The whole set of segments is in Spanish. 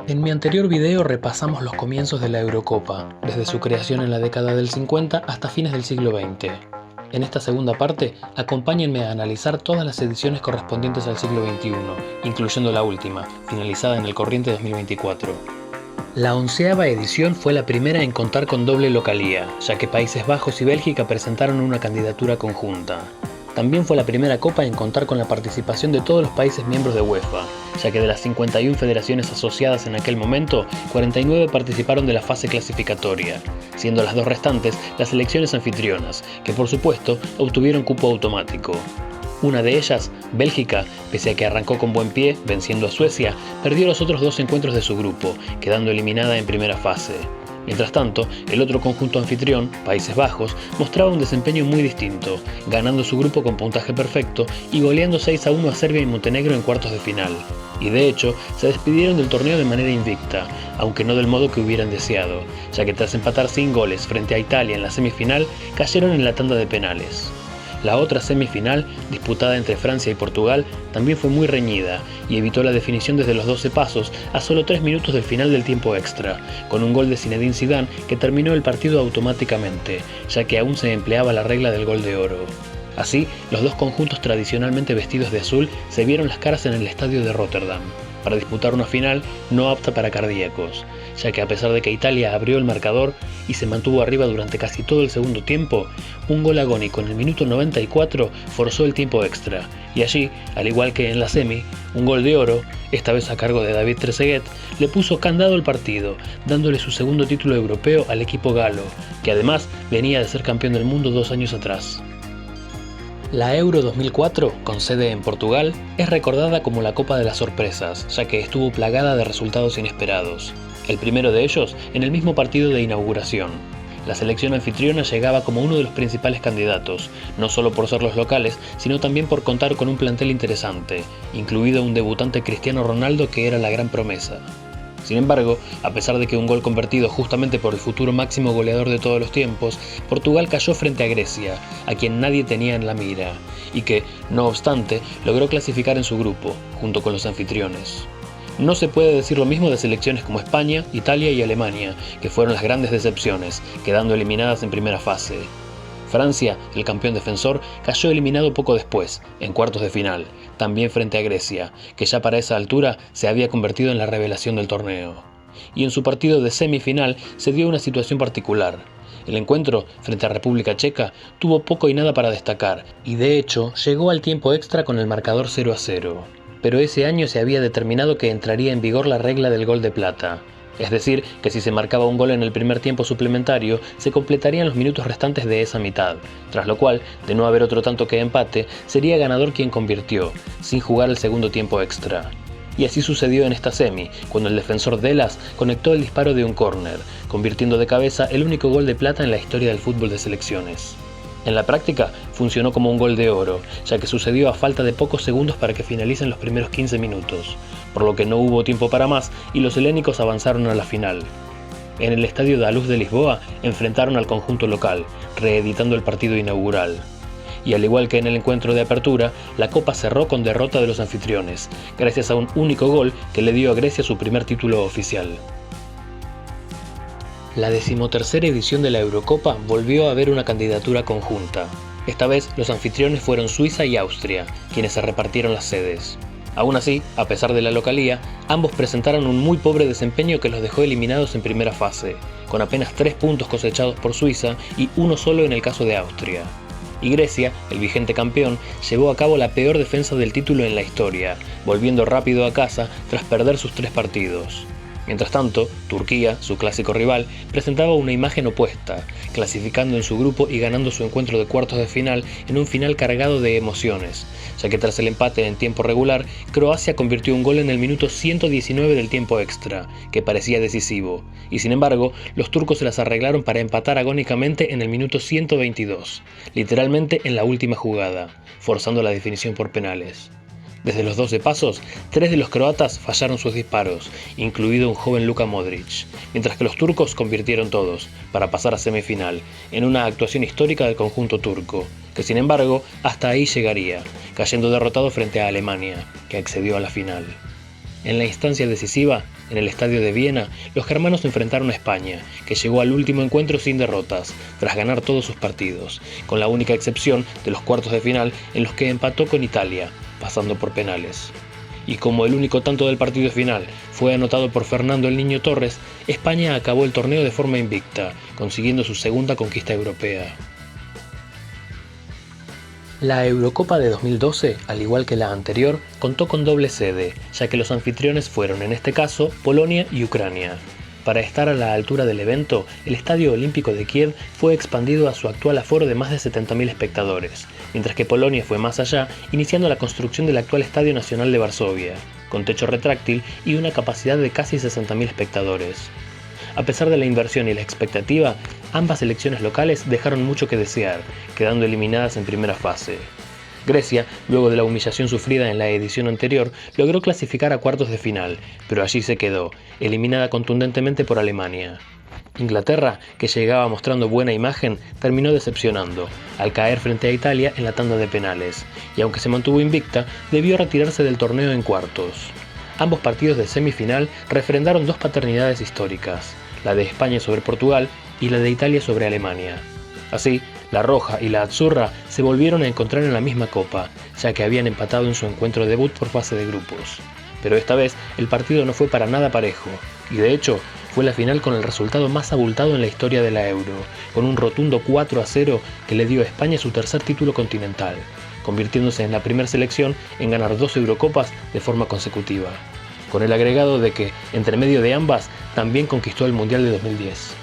En mi anterior video repasamos los comienzos de la Eurocopa, desde su creación en la década del 50 hasta fines del siglo XX. En esta segunda parte, acompáñenme a analizar todas las ediciones correspondientes al siglo XXI, incluyendo la última, finalizada en el corriente 2024. La 11ª edición fue la primera en contar con doble localía, ya que Países Bajos y Bélgica presentaron una candidatura conjunta. También fue la primera copa en contar con la participación de todos los países miembros de UEFA, ya que de las 51 federaciones asociadas en aquel momento, 49 participaron de la fase clasificatoria, siendo las dos restantes las selecciones anfitrionas, que por supuesto obtuvieron cupo automático. Una de ellas, Bélgica, pese a que arrancó con buen pie, venciendo a Suecia, perdió los otros dos encuentros de su grupo, quedando eliminada en primera fase. Mientras tanto, el otro conjunto anfitrión, Países Bajos, mostraba un desempeño muy distinto, ganando su grupo con puntaje perfecto y goleando 6-1 a Serbia y Montenegro en cuartos de final. Y de hecho, se despidieron del torneo de manera invicta, aunque no del modo que hubieran deseado, ya que tras empatar sin goles frente a Italia en la semifinal, cayeron en la tanda de penales. La otra semifinal, disputada entre Francia y Portugal, también fue muy reñida y evitó la definición desde los 12 pasos a solo 3 minutos del final del tiempo extra, con un gol de Zinedine Zidane que terminó el partido automáticamente, ya que aún se empleaba la regla del gol de oro. Así, los dos conjuntos tradicionalmente vestidos de azul se vieron las caras en el estadio de Rotterdam, para disputar una final no apta para cardíacos, ya que a pesar de que Italia abrió el marcador y se mantuvo arriba durante casi todo el segundo tiempo, un gol agónico en el minuto 94 forzó el tiempo extra, y allí, al igual que en la semi, un gol de oro, esta vez a cargo de David Trezeguet, le puso candado al partido, dándole su segundo título europeo al equipo galo, que además venía de ser campeón del mundo 2 años atrás. La Euro 2004, con sede en Portugal, es recordada como la Copa de las Sorpresas, ya que estuvo plagada de resultados inesperados. El primero de ellos en el mismo partido de inauguración. La selección anfitriona llegaba como uno de los principales candidatos, no solo por ser los locales, sino también por contar con un plantel interesante, incluido un debutante Cristiano Ronaldo que era la gran promesa. Sin embargo, a pesar de que un gol convertido justamente por el futuro máximo goleador de todos los tiempos, Portugal cayó frente a Grecia, a quien nadie tenía en la mira, y que, no obstante, logró clasificar en su grupo, junto con los anfitriones. No se puede decir lo mismo de selecciones como España, Italia y Alemania, que fueron las grandes decepciones, quedando eliminadas en primera fase. Francia, el campeón defensor, cayó eliminado poco después, en cuartos de final, también frente a Grecia, que ya para esa altura se había convertido en la revelación del torneo. Y en su partido de semifinal se dio una situación particular. El encuentro, frente a República Checa, tuvo poco y nada para destacar, y de hecho llegó al tiempo extra con el marcador 0-0. Pero ese año se había determinado que entraría en vigor la regla del gol de plata. Es decir, que si se marcaba un gol en el primer tiempo suplementario, se completarían los minutos restantes de esa mitad, tras lo cual, de no haber otro tanto que empate, sería ganador quien convirtió, sin jugar el segundo tiempo extra. Y así sucedió en esta semi, cuando el defensor Delas conectó el disparo de un córner, convirtiendo de cabeza el único gol de plata en la historia del fútbol de selecciones. En la práctica, funcionó como un gol de oro, ya que sucedió a falta de pocos segundos para que finalicen los primeros 15 minutos, por lo que no hubo tiempo para más y los helénicos avanzaron a la final. En el estadio da Luz de Lisboa enfrentaron al conjunto local, reeditando el partido inaugural. Y al igual que en el encuentro de apertura, la Copa cerró con derrota de los anfitriones, gracias a un único gol que le dio a Grecia su primer título oficial. La 13ª edición de la Eurocopa volvió a haber una candidatura conjunta. Esta vez los anfitriones fueron Suiza y Austria, quienes se repartieron las sedes. Aún así, a pesar de la localía, ambos presentaron un muy pobre desempeño que los dejó eliminados en primera fase, con apenas 3 puntos cosechados por Suiza y uno solo en el caso de Austria. Y Grecia, el vigente campeón, llevó a cabo la peor defensa del título en la historia, volviendo rápido a casa tras perder sus 3 partidos. Mientras tanto, Turquía, su clásico rival, presentaba una imagen opuesta, clasificando en su grupo y ganando su encuentro de cuartos de final en un final cargado de emociones, ya que tras el empate en tiempo regular, Croacia convirtió un gol en el minuto 119 del tiempo extra, que parecía decisivo, y sin embargo, los turcos se las arreglaron para empatar agónicamente en el minuto 122, literalmente en la última jugada, forzando la definición por penales. Desde los 12 pasos, 3 de los croatas fallaron sus disparos, incluido un joven Luka Modric, mientras que los turcos convirtieron todos, para pasar a semifinal, en una actuación histórica del conjunto turco, que sin embargo hasta ahí llegaría, cayendo derrotado frente a Alemania, que accedió a la final. En la instancia decisiva, en el estadio de Viena, los germanos enfrentaron a España, que llegó al último encuentro sin derrotas, tras ganar todos sus partidos, con la única excepción de los cuartos de final en los que empató con Italia, pasando por penales. Y como el único tanto del partido final fue anotado por Fernando el Niño Torres, España acabó el torneo de forma invicta, consiguiendo su segunda conquista europea. La Eurocopa de 2012, al igual que la anterior, contó con doble sede, ya que los anfitriones fueron, en este caso, Polonia y Ucrania. Para estar a la altura del evento, el Estadio Olímpico de Kiev fue expandido a su actual aforo de más de 70.000 espectadores, mientras que Polonia fue más allá, iniciando la construcción del actual Estadio Nacional de Varsovia, con techo retráctil y una capacidad de casi 60.000 espectadores. A pesar de la inversión y la expectativa, ambas selecciones locales dejaron mucho que desear, quedando eliminadas en primera fase. Grecia, luego de la humillación sufrida en la edición anterior, logró clasificar a cuartos de final, pero allí se quedó, eliminada contundentemente por Alemania. Inglaterra, que llegaba mostrando buena imagen, terminó decepcionando, al caer frente a Italia en la tanda de penales, y aunque se mantuvo invicta, debió retirarse del torneo en cuartos. Ambos partidos de semifinal refrendaron dos paternidades históricas, la de España sobre Portugal y la de Italia sobre Alemania. Así, la roja y la azzurra se volvieron a encontrar en la misma copa, ya que habían empatado en su encuentro debut por fase de grupos. Pero esta vez el partido no fue para nada parejo, y de hecho fue la final con el resultado más abultado en la historia de la Euro, con un rotundo 4-0 que le dio a España su tercer título continental, convirtiéndose en la primera selección en ganar 2 Eurocopas de forma consecutiva, con el agregado de que, entre medio de ambas, también conquistó el Mundial de 2010.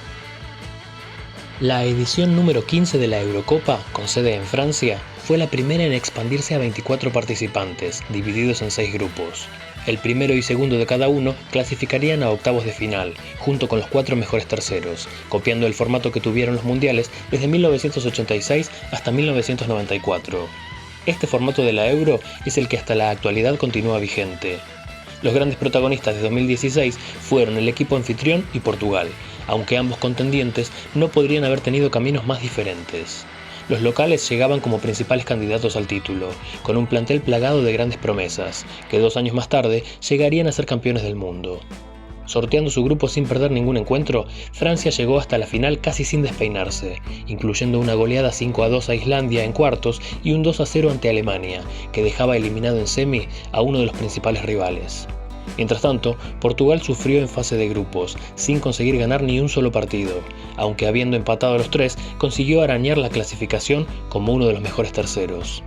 La edición número 15 de la Eurocopa, con sede en Francia, fue la primera en expandirse a 24 participantes, divididos en 6 grupos. El primero y segundo de cada uno clasificarían a octavos de final, junto con los 4 mejores terceros, copiando el formato que tuvieron los mundiales desde 1986 hasta 1994. Este formato de la Euro es el que hasta la actualidad continúa vigente. Los grandes protagonistas de 2016 fueron el equipo anfitrión y Portugal, aunque ambos contendientes no podrían haber tenido caminos más diferentes. Los locales llegaban como principales candidatos al título, con un plantel plagado de grandes promesas, que 2 años más tarde llegarían a ser campeones del mundo. Sorteando su grupo sin perder ningún encuentro, Francia llegó hasta la final casi sin despeinarse, incluyendo una goleada 5-2 a Islandia en cuartos y un 2-0 ante Alemania, que dejaba eliminado en semi a uno de los principales rivales. Mientras tanto, Portugal sufrió en fase de grupos, sin conseguir ganar ni un solo partido, aunque habiendo empatado a los 3, consiguió arañar la clasificación como uno de los mejores terceros.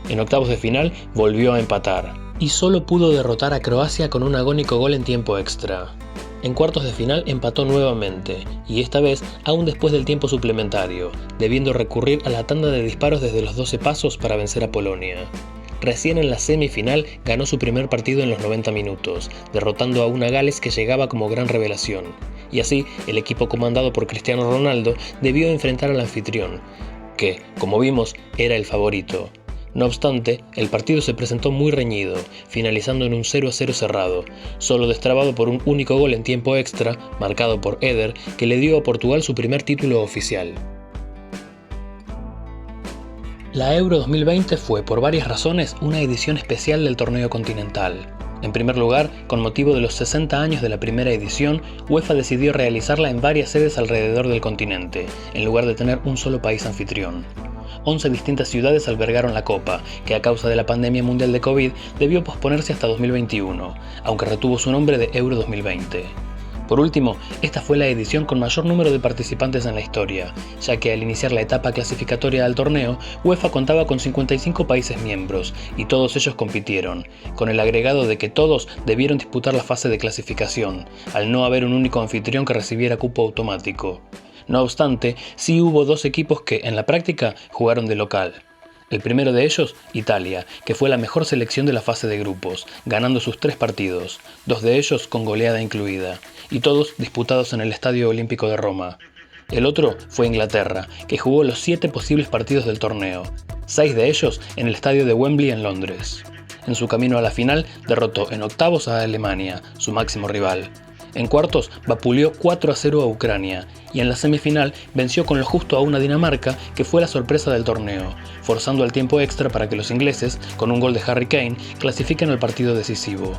En octavos de final volvió a empatar, y solo pudo derrotar a Croacia con un agónico gol en tiempo extra. En cuartos de final empató nuevamente, y esta vez aún después del tiempo suplementario, debiendo recurrir a la tanda de disparos desde los 12 pasos para vencer a Polonia. Recién en la semifinal ganó su primer partido en los 90 minutos, derrotando a una Gales que llegaba como gran revelación. Y así, el equipo comandado por Cristiano Ronaldo debió enfrentar al anfitrión, que, como vimos, era el favorito. No obstante, el partido se presentó muy reñido, finalizando en un 0-0 cerrado, solo destrabado por un único gol en tiempo extra, marcado por Eder, que le dio a Portugal su primer título oficial. La Euro 2020 fue, por varias razones, una edición especial del torneo continental. En primer lugar, con motivo de los 60 años de la primera edición, UEFA decidió realizarla en varias sedes alrededor del continente, en lugar de tener un solo país anfitrión. 11 distintas ciudades albergaron la Copa, que a causa de la pandemia mundial de COVID debió posponerse hasta 2021, aunque retuvo su nombre de Euro 2020. Por último, esta fue la edición con mayor número de participantes en la historia, ya que al iniciar la etapa clasificatoria al torneo, UEFA contaba con 55 países miembros, y todos ellos compitieron, con el agregado de que todos debieron disputar la fase de clasificación, al no haber un único anfitrión que recibiera cupo automático. No obstante, sí hubo 2 equipos que, en la práctica, jugaron de local. El primero de ellos, Italia, que fue la mejor selección de la fase de grupos, ganando sus 3 partidos, 2 de ellos con goleada incluida, y todos disputados en el Estadio Olímpico de Roma. El otro fue Inglaterra, que jugó los 7 posibles partidos del torneo, 6 de ellos en el estadio de Wembley en Londres. En su camino a la final, derrotó en octavos a Alemania, su máximo rival. En cuartos, vapuleó 4-0 a Ucrania, y en la semifinal venció con lo justo a una Dinamarca que fue la sorpresa del torneo, forzando al tiempo extra para que los ingleses, con un gol de Harry Kane, clasifiquen al partido decisivo.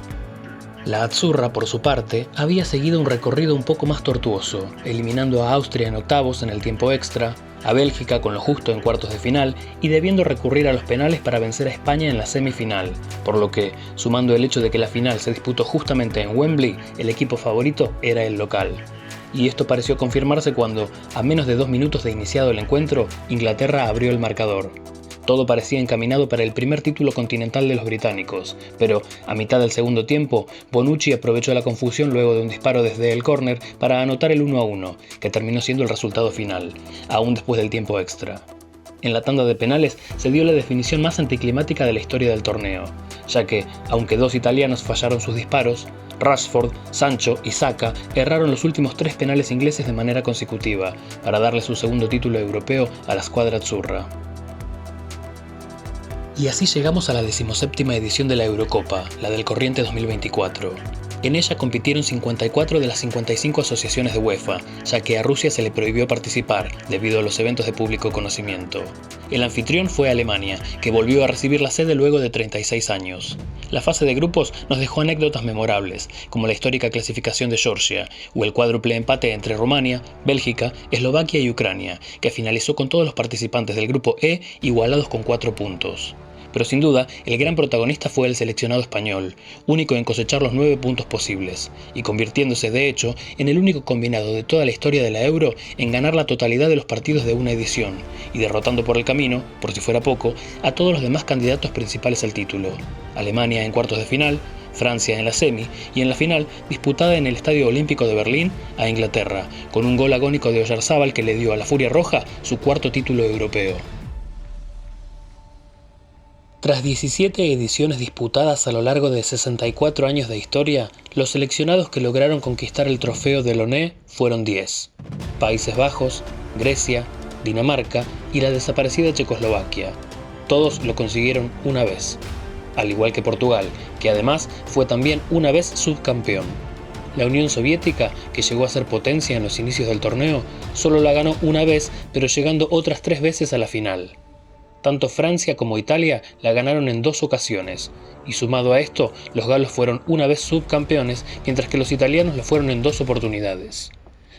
La Azzurra, por su parte, había seguido un recorrido un poco más tortuoso, eliminando a Austria en octavos en el tiempo extra, a Bélgica con lo justo en cuartos de final y debiendo recurrir a los penales para vencer a España en la semifinal, por lo que, sumando el hecho de que la final se disputó justamente en Wembley, el equipo favorito era el local. Y esto pareció confirmarse cuando, a menos de 2 minutos de iniciado el encuentro, Inglaterra abrió el marcador. Todo parecía encaminado para el primer título continental de los británicos, pero a mitad del segundo tiempo, Bonucci aprovechó la confusión luego de un disparo desde el córner para anotar el 1-1, que terminó siendo el resultado final, aún después del tiempo extra. En la tanda de penales se dio la definición más anticlimática de la historia del torneo, ya que, aunque 2 italianos fallaron sus disparos, Rashford, Sancho y Saka erraron los últimos 3 penales ingleses de manera consecutiva, para darle su segundo título europeo a la squadra azzurra. Y así llegamos a la 17ª edición de la Eurocopa, la del corriente 2024. En ella compitieron 54 de las 55 asociaciones de UEFA, ya que a Rusia se le prohibió participar debido a los eventos de público conocimiento. El anfitrión fue Alemania, que volvió a recibir la sede luego de 36 años. La fase de grupos nos dejó anécdotas memorables, como la histórica clasificación de Georgia, o el cuádruple empate entre Rumania, Bélgica, Eslovaquia y Ucrania, que finalizó con todos los participantes del grupo E igualados con 4 puntos. Pero sin duda, el gran protagonista fue el seleccionado español, único en cosechar los 9 puntos posibles, y convirtiéndose de hecho en el único combinado de toda la historia de la Euro en ganar la totalidad de los partidos de una edición, y derrotando por el camino, por si fuera poco, a todos los demás candidatos principales al título. Alemania en cuartos de final, Francia en la semi, y en la final, disputada en el Estadio Olímpico de Berlín, a Inglaterra, con un gol agónico de Oyarzábal que le dio a la Furia Roja su 4º título europeo. Tras 17 ediciones disputadas a lo largo de 64 años de historia, los seleccionados que lograron conquistar el trofeo de Loné fueron 10. Países Bajos, Grecia, Dinamarca y la desaparecida Checoslovaquia. Todos lo consiguieron una vez. Al igual que Portugal, que además fue también una vez subcampeón. La Unión Soviética, que llegó a ser potencia en los inicios del torneo, solo la ganó una vez, pero llegando otras 3 veces a la final. Tanto Francia como Italia la ganaron en 2 ocasiones, y sumado a esto, los galos fueron una vez subcampeones, mientras que los italianos lo fueron en 2 oportunidades.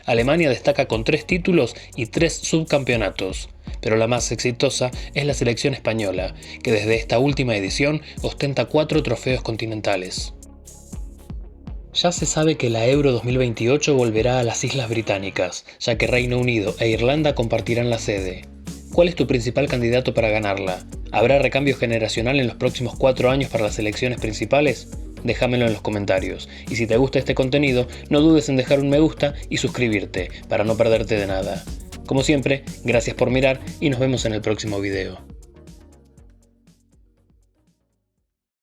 Alemania destaca con 3 títulos y 3 subcampeonatos, pero la más exitosa es la selección española, que desde esta última edición ostenta 4 trofeos continentales. Ya se sabe que la Euro 2028 volverá a las Islas Británicas, ya que Reino Unido e Irlanda compartirán la sede. ¿Cuál es tu principal candidato para ganarla? ¿Habrá recambio generacional en los próximos 4 años para las selecciones principales? Déjamelo en los comentarios. Y si te gusta este contenido, no dudes en dejar un me gusta y suscribirte para no perderte de nada. Como siempre, gracias por mirar y nos vemos en el próximo video.